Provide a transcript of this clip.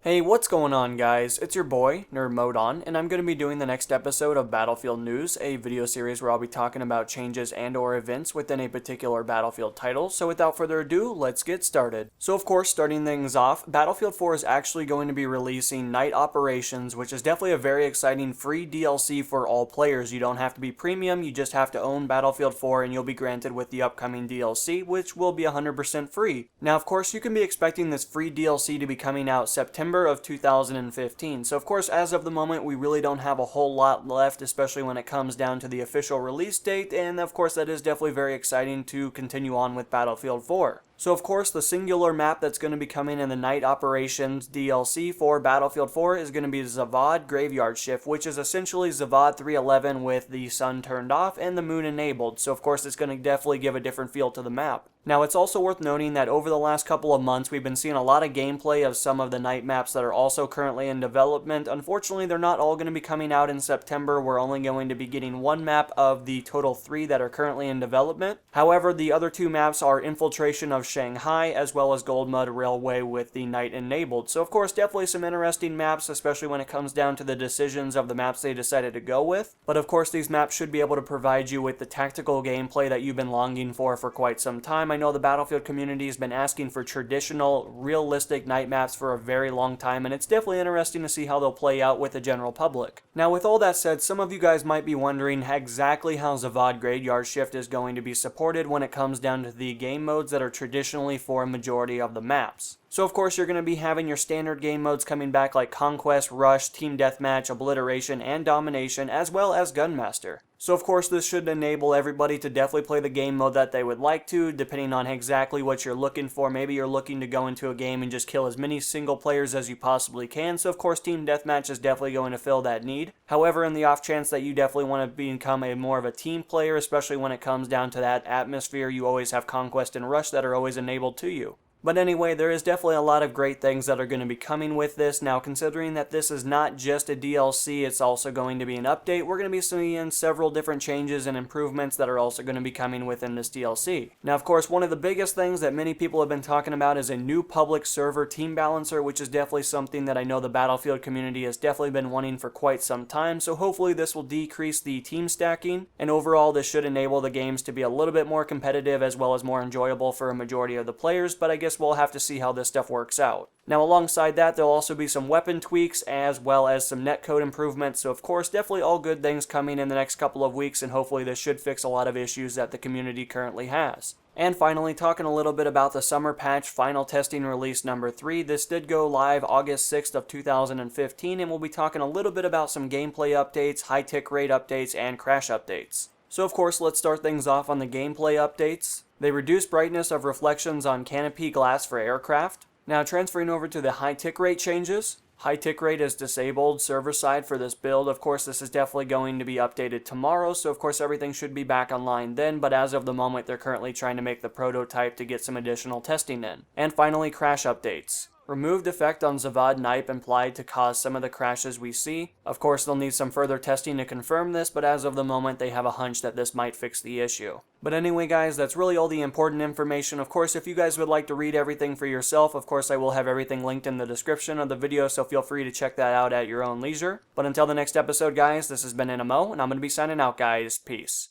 Hey, what's going on, guys? It's your boy, NerdModon, and I'm going to be doing the next episode of Battlefield News, a video series where I'll be talking about changes and/or events within a particular Battlefield title. So without further ado, let's get started. So of course, starting things off, Battlefield 4 is actually going to be releasing Night Operations, which is definitely a very exciting free DLC for all players. You don't have to be premium, you just have to own Battlefield 4 and you'll be granted with the upcoming DLC, which will be 100% free. Now of course, you can be expecting this free DLC to be coming out September of 2015. So of course, as of the moment, we really don't have a whole lot left, especially when it comes down to the official release date, and of course that is definitely very exciting to continue on with Battlefield 4. So of course, the singular map that's going to be coming in the Night Operations DLC for Battlefield 4 is going to be Zavad Graveyard Shift, which is essentially Zavad 311 with the sun turned off and the moon enabled. So of course, it's going to definitely give a different feel to the map. Now, it's also worth noting that over the last couple of months, we've been seeing a lot of gameplay of some of the night maps that are also currently in development. Unfortunately, they're not all going to be coming out in September. We're only going to be getting one map of the total 3 that are currently in development. However, the other 2 maps are Infiltration of Shanghai as well as Gold Mud Railway with the night enabled. So of course, definitely some interesting maps, especially when it comes down to the decisions of the maps they decided to go with. But of course, these maps should be able to provide you with the tactical gameplay that you've been longing for quite some time. I know the Battlefield community has been asking for traditional, realistic night maps for a very long time, and it's definitely interesting to see how they'll play out with the general public. Now, with all that said, some of you guys might be wondering exactly how Zavad Graveyard Shift is going to be supported when it comes down to the game modes that are traditionally for a majority of the maps. So of course, you're going to be having your standard game modes coming back like Conquest, Rush, Team Deathmatch, Obliteration, and Domination, as well as Gunmaster. So of course, this should enable everybody to definitely play the game mode that they would like to, depending on exactly what you're looking for. Maybe you're looking to go into a game and just kill as many single players as you possibly can, so of course Team Deathmatch is definitely going to fill that need. However, in the off chance that you definitely want to become more of a team player, especially when it comes down to that atmosphere, you always have Conquest and Rush that are always enabled to you. But anyway, there is definitely a lot of great things that are going to be coming with this. Now, considering that this is not just a DLC, it's also going to be an update, we're going to be seeing several different changes and improvements that are also going to be coming within this DLC. Now, of course, one of the biggest things that many people have been talking about is a new public server team balancer, which is definitely something that I know the Battlefield community has definitely been wanting for quite some time. So hopefully this will decrease the team stacking, and overall this should enable the games to be a little bit more competitive as well as more enjoyable for a majority of the players, but I guess we'll have to see how this stuff works out. Now, alongside that, there'll also be some weapon tweaks as well as some netcode improvements, so of course, definitely all good things coming in the next couple of weeks, and hopefully this should fix a lot of issues that the community currently has. And finally, talking a little bit about the summer patch final testing release number 3. This did go live August 6th of 2015, and we'll be talking a little bit about some gameplay updates, high tick rate updates, and crash updates. So of course, let's start things off on the gameplay updates. They reduce brightness of reflections on canopy glass for aircraft. Now transferring over to the high tick rate changes. High tick rate is disabled server side for this build. Of course, this is definitely going to be updated tomorrow, so of course everything should be back online then, but as of the moment, they're currently trying to make the prototype to get some additional testing in. And finally, crash updates. Removed effect on Zavad Nipe implied to cause some of the crashes we see. Of course, they'll need some further testing to confirm this, but as of the moment, they have a hunch that this might fix the issue. But anyway, guys, that's really all the important information. Of course, if you guys would like to read everything for yourself, of course, I will have everything linked in the description of the video, so feel free to check that out at your own leisure. But until the next episode, guys, this has been NMO, and I'm going to be signing out, guys. Peace.